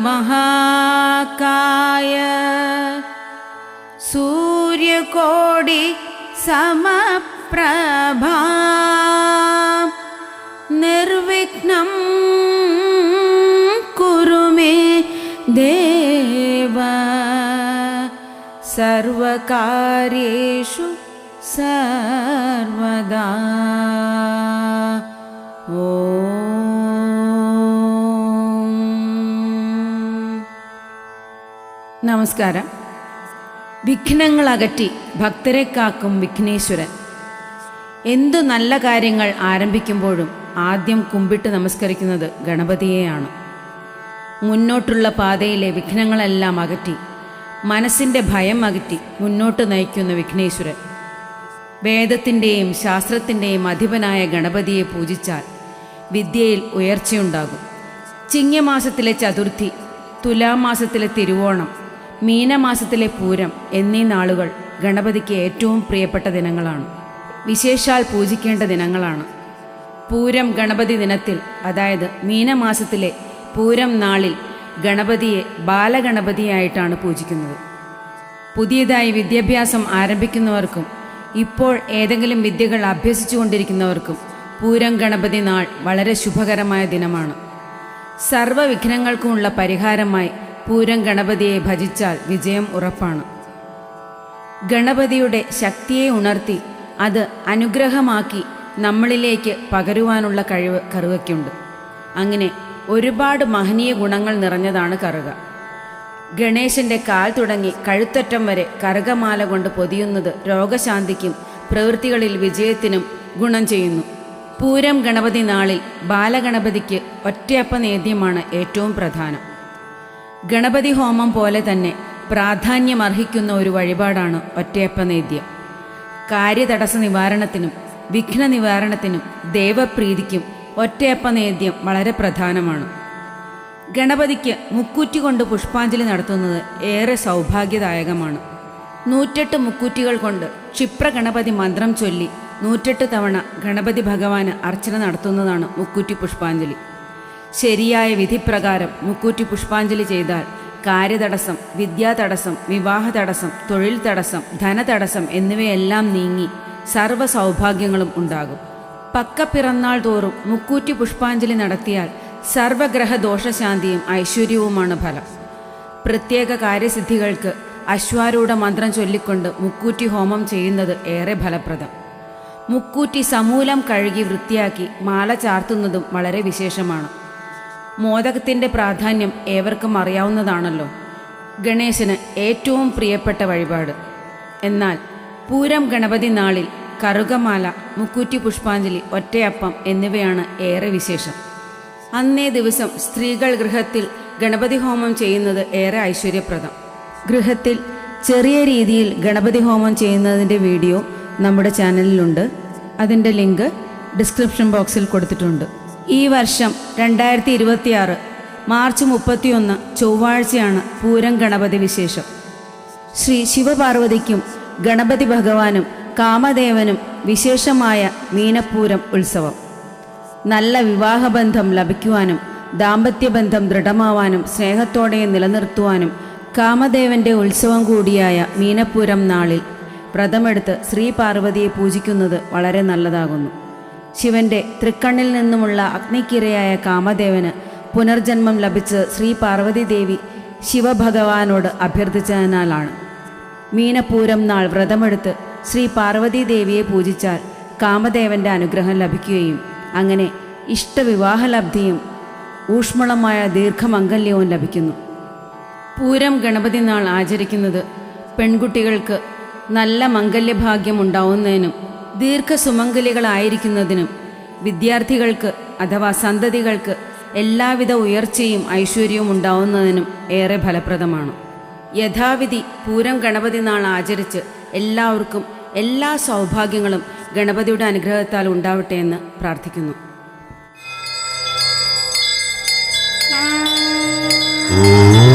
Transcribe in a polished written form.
महाकाय सूर्यकोटि समप्रभा निर्विघ्नं कुरु मे देव सर्वकार्येषु सर्वदा। നമസ്കാരം. വിഘ്നങ്ങൾ അകറ്റി ഭക്തരെ കാക്കും വിഘ്നേശ്വരൻ. എന്തു നല്ല കാര്യങ്ങൾ ആരംഭിക്കുമ്പോഴും ആദ്യം കുമ്പിട്ട് നമസ്കരിക്കുന്നത് ഗണപതിയെയാണ്. മുന്നോട്ടുള്ള പാതയിലെ വിഘ്നങ്ങളെല്ലാം അകറ്റി മനസ്സിൻ്റെ ഭയം അകറ്റി മുന്നോട്ട് നയിക്കുന്ന വിഘ്നേശ്വരൻ. വേദത്തിൻ്റെയും ശാസ്ത്രത്തിൻ്റെയും അധിപനായ ഗണപതിയെ പൂജിച്ചാൽ വിദ്യയിൽ ഉയർച്ചയുണ്ടാകും. ചിങ്ങമാസത്തിലെ ചതുർത്ഥി, തുലാമാസത്തിലെ തിരുവോണം, മീനമാസത്തിലെ പൂരം എന്നീ നാളുകൾ ഗണപതിക്ക് ഏറ്റവും പ്രിയപ്പെട്ട ദിനങ്ങളാണ്. വിശേഷാൽ പൂജിക്കേണ്ട ദിനങ്ങളാണ്. പൂരം ഗണപതി ദിനത്തിൽ, അതായത് മീനമാസത്തിലെ പൂരം നാളിൽ ഗണപതിയെ ബാലഗണപതിയായിട്ടാണ് പൂജിക്കുന്നത്. പുതിയതായി വിദ്യാഭ്യാസം ആരംഭിക്കുന്നവർക്കും ഇപ്പോൾ ഏതെങ്കിലും വിദ്യകൾ അഭ്യസിച്ചുകൊണ്ടിരിക്കുന്നവർക്കും പൂരം ഗണപതി നാൾ വളരെ ശുഭകരമായ ദിനമാണ്. സർവ്വവിഘ്നങ്ങൾക്കുമുള്ള പരിഹാരമായി പൂരം ഗണപതിയെ ഭജിച്ചാൽ വിജയം ഉറപ്പാണ്. ഗണപതിയുടെ ശക്തിയെ ഉണർത്തി അത് അനുഗ്രഹമാക്കി നമ്മളിലേക്ക് പകരുവാനുള്ള കഴിവ് കറുകയ്ക്കുണ്ട്. അങ്ങനെ ഒരുപാട് മഹനീയ ഗുണങ്ങൾ നിറഞ്ഞതാണ് കറുക. ഗണേശൻ്റെ കാൽ തുടങ്ങി കഴുത്തറ്റം വരെ കറുകമാല കൊണ്ട് പൊതിയുന്നത് രോഗശാന്തിക്കും പ്രവൃത്തികളിൽ വിജയത്തിനും ഗുണം ചെയ്യുന്നു. പൂരം ഗണപതി നാളിൽ ബാലഗണപതിക്ക് ഒറ്റയപ്പ നേദ്യമാണ് ഏറ്റവും പ്രധാനം. ഗണപതി ഹോമം പോലെ തന്നെ പ്രാധാന്യമർഹിക്കുന്ന ഒരു വഴിപാടാണ് ഒറ്റയപ്പ നേദ്യം. കാര്യതടസ്സ നിവാരണത്തിനും വിഘ്ന നിവാരണത്തിനും ദേവപ്രീതിക്കും ഒറ്റയപ്പ നേദ്യം വളരെ പ്രധാനമാണ്. ഗണപതിക്ക് മുക്കൂറ്റി കൊണ്ട് പുഷ്പാഞ്ജലി നടത്തുന്നത് ഏറെ സൗഭാഗ്യദായകമാണ്. 108 മുക്കൂറ്റികൾ കൊണ്ട് ക്ഷിപ്ര ഗണപതി മന്ത്രം ചൊല്ലി 108 തവണ ഗണപതി ഭഗവാന് അർച്ചന നടത്തുന്നതാണ് മുക്കൂറ്റി പുഷ്പാഞ്ജലി. ശരിയായ വിധിപ്രകാരം മുക്കൂറ്റി പുഷ്പാഞ്ജലി ചെയ്താൽ കാര്യതടസ്സം, വിദ്യാതടസ്സം, വിവാഹ തടസ്സം, തൊഴിൽ തടസ്സം, ധനതടസ്സം എന്നിവയെല്ലാം നീങ്ങി സർവ്വ സൗഭാഗ്യങ്ങളും ഉണ്ടാകും. പക്ക പിറന്നാൾ തോറും മുക്കൂറ്റി പുഷ്പാഞ്ജലി നടത്തിയാൽ സർവഗ്രഹ ദോഷശാന്തിയും ഐശ്വര്യവുമാണ് ഫലം. പ്രത്യേക കാര്യസിദ്ധികൾക്ക് അശ്വാരൂഢ മന്ത്രം ചൊല്ലിക്കൊണ്ട് മുക്കൂറ്റി ഹോമം ചെയ്യുന്നത് ഏറെ ഫലപ്രദം. മുക്കൂറ്റി സമൂലം കഴുകി വൃത്തിയാക്കി മാല ചാർത്തുന്നതും വളരെ വിശേഷമാണ്. മോദകത്തിൻ്റെ പ്രാധാന്യം ഏവർക്കും അറിയാവുന്നതാണല്ലോ. ഗണേശന് ഏറ്റവും പ്രിയപ്പെട്ട വഴിപാട്. എന്നാൽ പൂരം ഗണപതി നാളിൽ കറുകമാല, മുക്കൂറ്റി പുഷ്പാഞ്ജലി, ഒറ്റയപ്പം എന്നിവയാണ് ഏറെ വിശേഷം. അന്നേ ദിവസം സ്ത്രീകൾ ഗൃഹത്തിൽ ഗണപതി ഹോമം ചെയ്യുന്നത് ഏറെ ഐശ്വര്യപ്രദം. ഗൃഹത്തിൽ ചെറിയ രീതിയിൽ ഗണപതി ഹോമം ചെയ്യുന്നതിൻ്റെ വീഡിയോ നമ്മുടെ ചാനലിലുണ്ട്. അതിൻ്റെ ലിങ്ക് ഡിസ്ക്രിപ്ഷൻ ബോക്സിൽ കൊടുത്തിട്ടുണ്ട്. ഈ വർഷം 2026 മാർച്ച് 31 ചൊവ്വാഴ്ചയാണ് പൂരം ഗണപതി വിശേഷം. ശ്രീ ശിവപാർവതിക്കും ഗണപതി ഭഗവാനും കാമദേവനും വിശേഷമായ മീനപ്പൂരം ഉത്സവം. നല്ല വിവാഹബന്ധം ലഭിക്കുവാനും ദാമ്പത്യബന്ധം ദൃഢമാവാനും സ്നേഹത്തോടെ നിലനിർത്തുവാനും കാമദേവൻ്റെ ഉത്സവം കൂടിയായ മീനപ്പൂരം നാളിൽ വ്രതമെടുത്ത് ശ്രീ പാർവതിയെ പൂജിക്കുന്നത് വളരെ നല്ലതാകുന്നു. ശിവന്റെ തൃക്കണ്ണിൽ നിന്നുമുള്ള അഗ്നിക്കിരയായ കാമദേവന് പുനർജന്മം ലഭിച്ച് ശ്രീ പാർവതി ദേവി ശിവഭഗവാനോട് അഭ്യർത്ഥിച്ചതിനാലാണ്. മീനപ്പൂരം നാൾ വ്രതമെടുത്ത് ശ്രീ പാർവതി ദേവിയെ പൂജിച്ചാൽ കാമദേവൻ്റെ അനുഗ്രഹം ലഭിക്കുകയും അങ്ങനെ ഇഷ്ടവിവാഹലബ്ധിയും ഊഷ്മളമായ ദീർഘമംഗല്യവും ലഭിക്കുന്നു. പൂരം ഗണപതി നാൾ ആചരിക്കുന്നത് പെൺകുട്ടികൾക്ക് നല്ല മംഗല്യഭാഗ്യം ഉണ്ടാവുന്നതിനും ദീർഘസുമംഗലികളായിരിക്കുന്നതിനും വിദ്യാർത്ഥികൾക്ക് അഥവാ സന്തതികൾക്ക് എല്ലാവിധ ഉയർച്ചയും ഐശ്വര്യവും ഉണ്ടാവുന്നതിനും ഏറെ ഫലപ്രദമാണ്. യഥാവിധി പൂരം ഗണപതി നാൾ ആചരിച്ച് എല്ലാവർക്കും എല്ലാ സൗഭാഗ്യങ്ങളും ഗണപതിയുടെ അനുഗ്രഹത്താൽ ഉണ്ടാവട്ടെ എന്ന് പ്രാർത്ഥിക്കുന്നു. ഓം